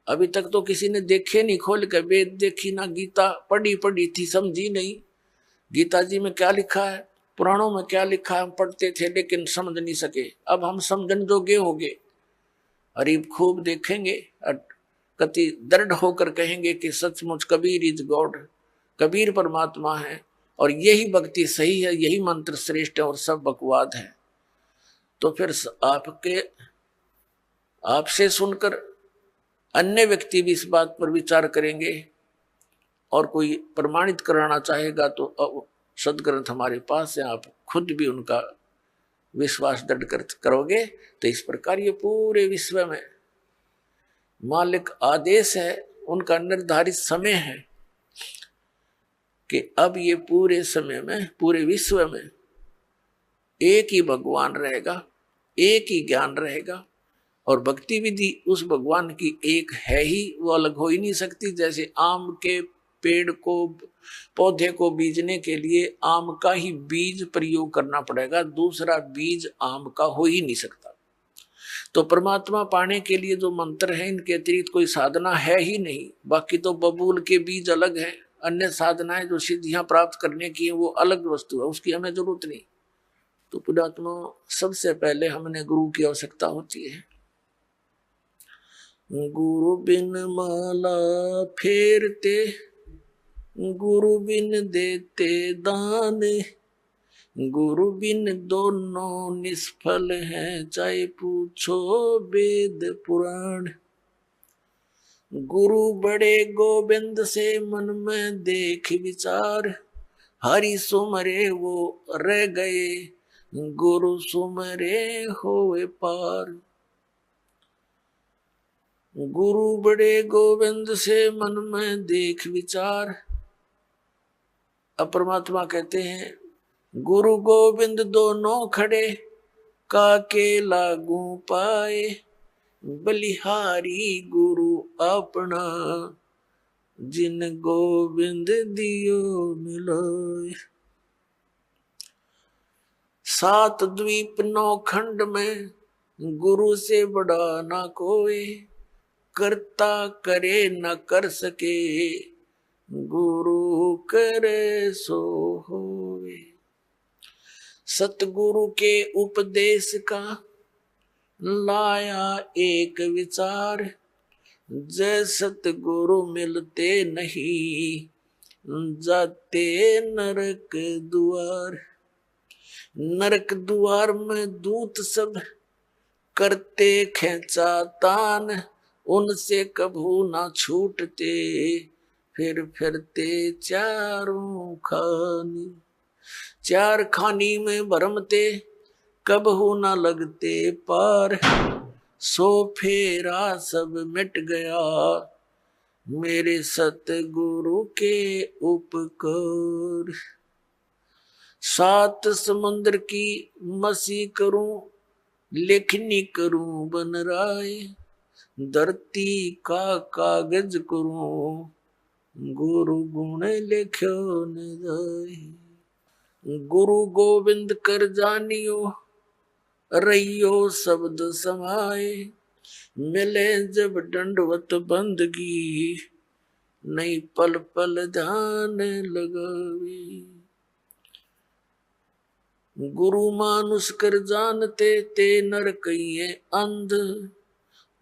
अभी तक तो किसी ने देखे नहीं, खोल कर वेद देखी ना, गीता पढ़ी थी, समझी नहीं गीता जी में क्या लिखा है, पुराणों में क्या लिखा है, हम पढ़ते थे लेकिन समझ नहीं सके। अब हम समझन जोगे होंगे, अरे खूब देखेंगे, कति दृढ़ होकर कहेंगे कि सचमुच कबीर इज गॉड, कबीर परमात्मा है, और यही भक्ति सही है, यही मंत्र श्रेष्ठ है, और सब बकवाद है। तो फिर आपसे सुनकर अन्य व्यक्ति भी इस बात पर विचार करेंगे, और कोई प्रमाणित कराना चाहेगा तो सदग्रंथ हमारे पास है, आप खुद भी उनका विश्वास दृढ़ करोगे। तो इस प्रकार ये पूरे विश्व में मालिक आदेश है, उनका निर्धारित समय है कि अब ये पूरे समय में, पूरे विश्व में एक ही भगवान रहेगा, एक ही ज्ञान रहेगा, और भक्ति विधि उस भगवान की एक है ही, वो अलग हो ही नहीं सकती। जैसे आम के पेड़ को, पौधे को बीजने के लिए आम का ही बीज प्रयोग करना पड़ेगा, दूसरा बीज आम का हो ही नहीं सकता। तो परमात्मा पाने के लिए जो मंत्र है, इनके अतिरिक्त कोई साधना है ही नहीं। बाकी तो बबूल के बीज अलग है, अन्य साधनाएं जो सिद्धियां प्राप्त करने की है वो अलग वस्तु है, उसकी हमें जरूरत नहीं। तो पुण्यात्मा, सबसे पहले हमने गुरु की आवश्यकता होती है। गुरु बिन माला फेरते, गुरु बिन देते दान, गुरु बिन दोनों निष्फल हैं, चाहे पूछो वेद पुराण। गुरु बड़े गोविंद से मन में देख विचार, हरि सुमरे वो रह गए, गुरु सुमरे होए पार। गुरु बड़े गोविंद से मन में देख विचार। अब परमात्मा कहते हैं गुरु गोविंद दोनों खड़े, काके लागू पाए, बलिहारी गुरु अपना, जिन गोविंद दियो मिलोय। सात द्वीप नौ खंड में गुरु से बड़ा ना कोई, करता करे न कर सके, गुरु करे सो होवे। सतगुरु के उपदेश का लाया एक विचार, जय सतगुरु मिलते नहीं, जाते नरक द्वार। नरक द्वार में दूत सब करते खेचा तान, उनसे कभू ना छूटते, फिर फिरते चारों खानी। चार खानी में भरमते, कबहू ना लगते पार, सो फेरा सब मिट गया, मेरे सतगुरु के उपकार। सात समुद्र की मसी करूं, लेखनी करूं बन राय, धरती का कागज करूं, गुरु गुण लिख्यो न जाए। गुरु गोविंद कर जानियो, रहियो शब्द समाए, मिले जब दंडवत बंदगी, नहीं पल पल ध्यान लगावे। गुरु मानुष कर जानते, ते नर कहिए अंध,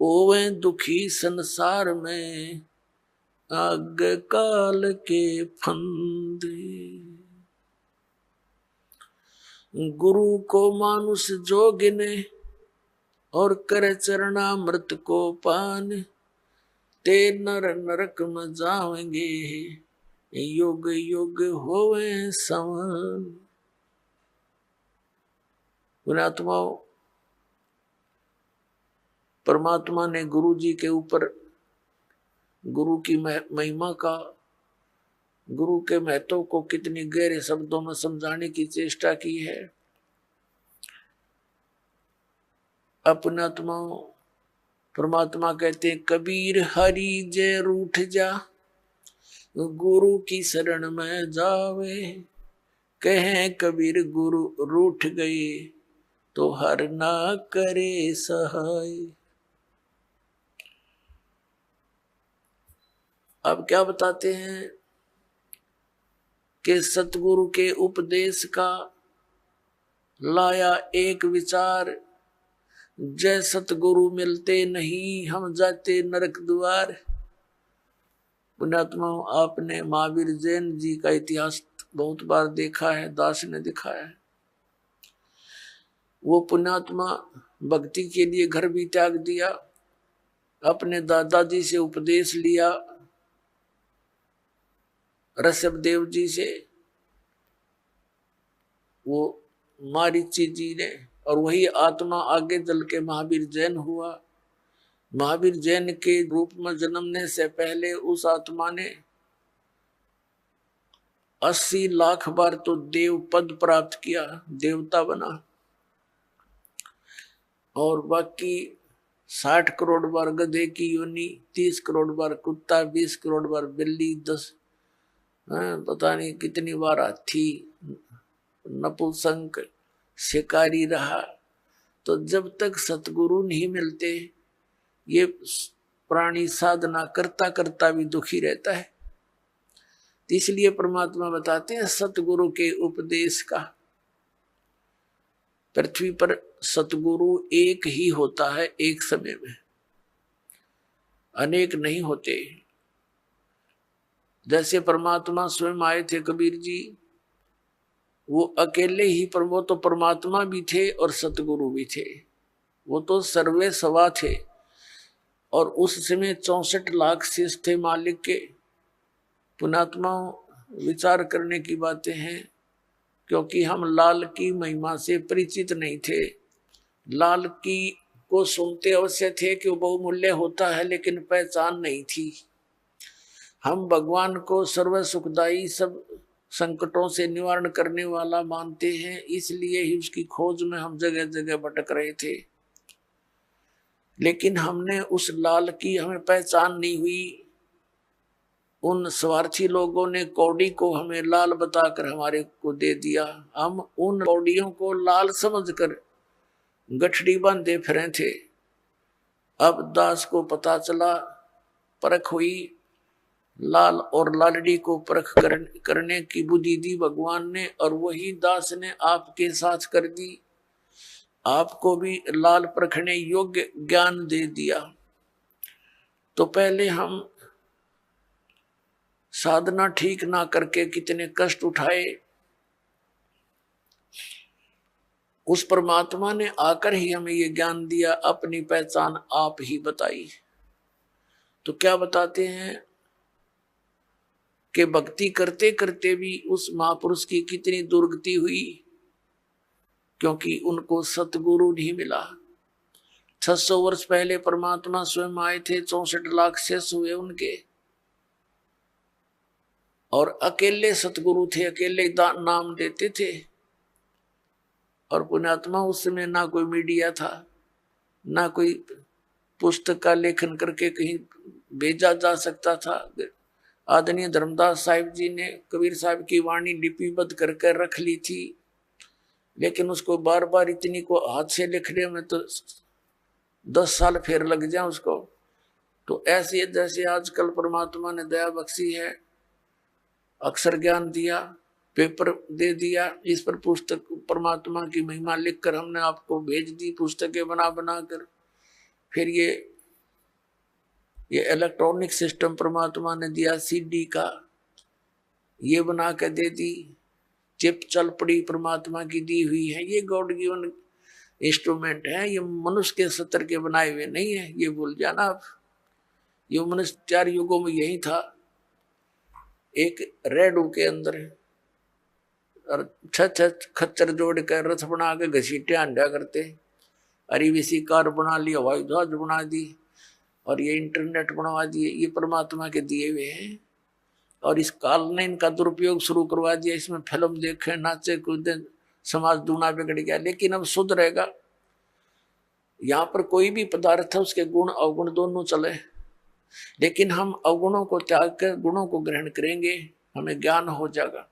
ओवे दुखी संसार में, आग काल के फंदे। गुरु को मानुष जो गिने, और करे चरणामृत को पान, ते नर नरक में जाएंगे, युग युग होवे समान। पुण्यात्माओं, परमात्मा ने गुरु जी के ऊपर गुरु की महिमा का, गुरु के महत्व को कितनी गहरे शब्दों में समझाने की चेष्टा की है। पुण्यात्माओं, परमात्मा कहते हैं कबीर हरि जय रूठ जा, गुरु की शरण में जावे। कहे कबीर गुरु रूठ गए, तो हर ना करे सहाय। अब क्या बताते हैं कि सतगुरु के उपदेश का लाया एक विचार, जय सतगुरु मिलते नहीं, हम जाते नरक द्वार। पुण्यात्मा, आपने महावीर जैन जी का इतिहास बहुत बार देखा है, दास ने दिखाया है। वो पुण्यात्मा भक्ति के लिए घर भी त्याग दिया, अपने दादाजी से उपदेश लिया, ऋषभ देव जी से, वो मारीची जी ने, और वही आत्मा आगे चल के महावीर जैन हुआ। महावीर जैन के रूप में जन्मने से पहले उस आत्मा ने 80 लाख बार तो देव पद प्राप्त किया, देवता बना, और बाकी 60 करोड़ बार गधे की योनि, 30 करोड़ बार कुत्ता, 20 करोड़ बार बिल्ली, 10 पता नहीं कितनी बार हाथी, नपुंसक, शिकारी रहा। तो जब तक सतगुरु नहीं मिलते, ये प्राणी साधना करता करता भी दुखी रहता है। इसलिए परमात्मा बताते हैं सतगुरु के उपदेश का। पृथ्वी पर सतगुरु एक ही होता है, एक समय में, अनेक नहीं होते। जैसे परमात्मा स्वयं आए थे कबीर जी, वो अकेले ही, पर वो तो परमात्मा भी थे और सतगुरु भी थे, वो तो सर्वे सवा थे। और उस समय 64 लाख शिष्य थे मालिक के। पुण्यात्मा, विचार करने की बातें हैं, क्योंकि हम लाल की महिमा से परिचित नहीं थे। लाल की को सुनते अवश्य थे कि वो बहुमूल्य होता है, लेकिन पहचान नहीं थी। हम भगवान को सर्व सुखदाई, सब संकटों से निवारण करने वाला मानते हैं, इसलिए ही उसकी खोज में हम जगह जगह भटक रहे थे। लेकिन हमने उस लाल की हमें पहचान नहीं हुई। उन स्वार्थी लोगों ने कौड़ी को हमें लाल बताकर हमारे को दे दिया। हम उन कौड़ियों को लाल समझकर गठड़ी बांधे फिरे थे। अब दास को पता चला, परख हुई, लाल और लालड़ी को परख करने की बुद्धि दी भगवान ने, और वही दास ने आपके साथ कर दी। आपको भी लाल परखने योग्य ज्ञान दे दिया। तो पहले हम साधना ठीक ना करके कितने कष्ट उठाए, उस परमात्मा ने आकर ही हमें ये ज्ञान दिया, अपनी पहचान आप ही बताई। तो क्या बताते हैं कि भक्ति करते करते भी उस महापुरुष की कितनी दुर्गति हुई, क्योंकि उनको सतगुरु नहीं मिला। 600 वर्ष पहले परमात्मा स्वयं आए थे, 64 लाख शिष्य हुए उनके, और अकेले सतगुरु थे, अकेले नाम देते थे। और पुण्यात्मा उस समय ना कोई मीडिया था, ना कोई पुस्तक का लेखन करके कहीं भेजा जा सकता था। आदरणीय धर्मदास साहिब जी ने कबीर साहब की वाणी लिपिबद्ध करके रख ली थी, लेकिन उसको बार बार इतनी को हाथ से लिखने में तो 10 साल फिर लग जाए उसको। तो ऐसे जैसे आजकल परमात्मा ने दया बख्शी है, अक्षर ज्ञान दिया, पेपर दे दिया, इस पर पुस्तक परमात्मा की महिमा लिखकर हमने आपको भेज दी, पुस्तकें बना बना कर। फिर ये इलेक्ट्रॉनिक सिस्टम परमात्मा ने दिया, सीडी का ये बना के दे दी, चिप चल पड़ी परमात्मा की दी हुई है। ये गॉड गिवन इंस्ट्रूमेंट है, ये मनुष्य के सत्र के बनाए हुए नहीं है, ये भूल जाना आप। ये मनुष्य 4 युगों में यही था, एक रेडू के अंदर और 6 खच्चर जोड़ कर रथ बना के घसीटे आंडा करते, अरीवीसी कार बना ली, हवाई जहाज बना दी, और ये इंटरनेट बनवा दिए। ये परमात्मा के दिए हुए हैं, और इस काल ने इनका दुरुपयोग शुरू करवा दिया। इसमें फिल्म देखे, नाचे कूदे, समाज दूना बिगड़ गया। लेकिन अब शुद्ध रहेगा। यहाँ पर कोई भी पदार्थ है, उसके गुण अवगुण दोनों चले, लेकिन हम अवगुणों को त्याग कर गुणों को ग्रहण करेंगे, हमें ज्ञान हो जाएगा।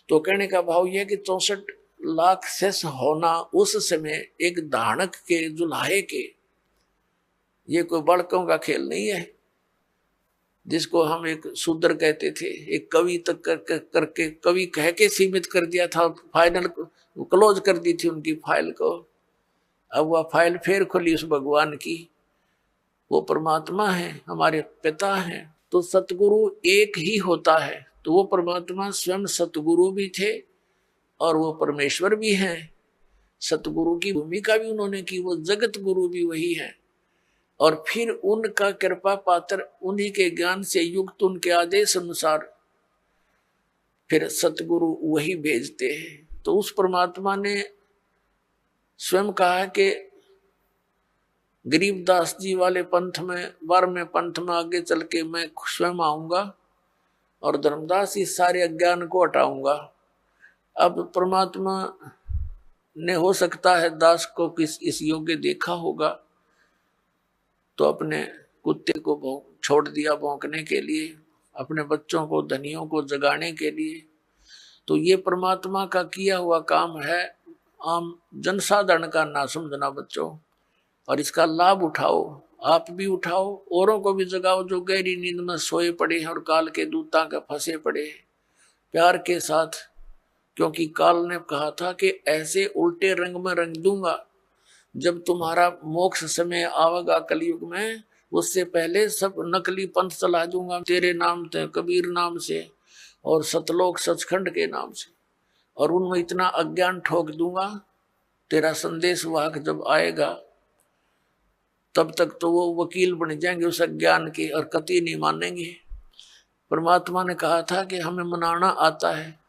तो कहने का भाव यह कि 64 लाख शेष होना उस समय एक धानक के, जुल्हाए के, ये कोई बड़कों का खेल नहीं है, जिसको हम एक शूद्र कहते थे। एक कवि तक करके कवि कह के सीमित कर दिया था, फाइनल क्लोज कर दी थी उनकी फाइल को। अब वह फाइल फिर खुली उस भगवान की। वो परमात्मा है, हमारे पिता हैं। तो सतगुरु एक ही होता है। तो वो परमात्मा स्वयं सतगुरु भी थे और वो परमेश्वर भी हैं। सतगुरु की भूमिका भी उन्होंने की, वो जगत गुरु भी वही है। और फिर उनका कृपा पात्र, उन्हीं के ज्ञान से युक्त, उनके आदेश अनुसार फिर सतगुरु वही भेजते हैं। तो उस परमात्मा ने स्वयं कहा कि गरीबदास जी वाले पंथ में, 12वें पंथ में आगे चल के मैं स्वयं आऊंगा और धर्मदास इस सारे अज्ञान को हटाऊंगा। अब परमात्मा ने हो सकता है दास को किस इस योग्य देखा होगा, तो अपने कुत्ते को छोड़ दिया भौंकने के लिए, अपने बच्चों को, धनियों को जगाने के लिए। तो ये परमात्मा का किया हुआ काम है, आम जनसाधारण का ना समझना बच्चों। और इसका लाभ उठाओ, आप भी उठाओ, औरों को भी जगाओ जो गहरी नींद में सोए पड़े हैं और काल के दूता के फंसे पड़े हैं, प्यार के साथ। क्योंकि काल ने कहा था कि ऐसे उल्टे रंग में रंग दूंगा, जब तुम्हारा मोक्ष समय आवेगा कलयुग में, उससे पहले सब नकली पंथ चला दूंगा तेरे नाम से, कबीर नाम से और सतलोक सचखंड के नाम से, और उनमें इतना अज्ञान ठोक दूंगा। तेरा संदेश वाहक जब आएगा तब तक तो वो वकील बन जाएंगे उस अज्ञान के और कतई नहीं मानेंगे। परमात्मा ने कहा था कि हमें मनाना आता है,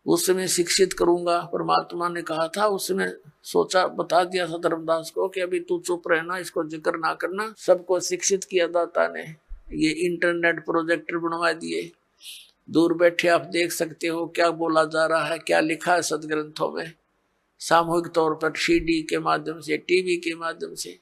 उसमें शिक्षित करूंगा। परमात्मा ने कहा था, उसने सोचा, बता दिया था धर्मदास को कि अभी तू चुप रहना, इसको जिक्र ना करना। सबको शिक्षित किया दाता ने। ये इंटरनेट प्रोजेक्टर बनवा दिए, दूर बैठे आप देख सकते हो क्या बोला जा रहा है, क्या लिखा है सदग्रंथों में, सामूहिक तौर पर सीडी के माध्यम से, टीवी के माध्यम से।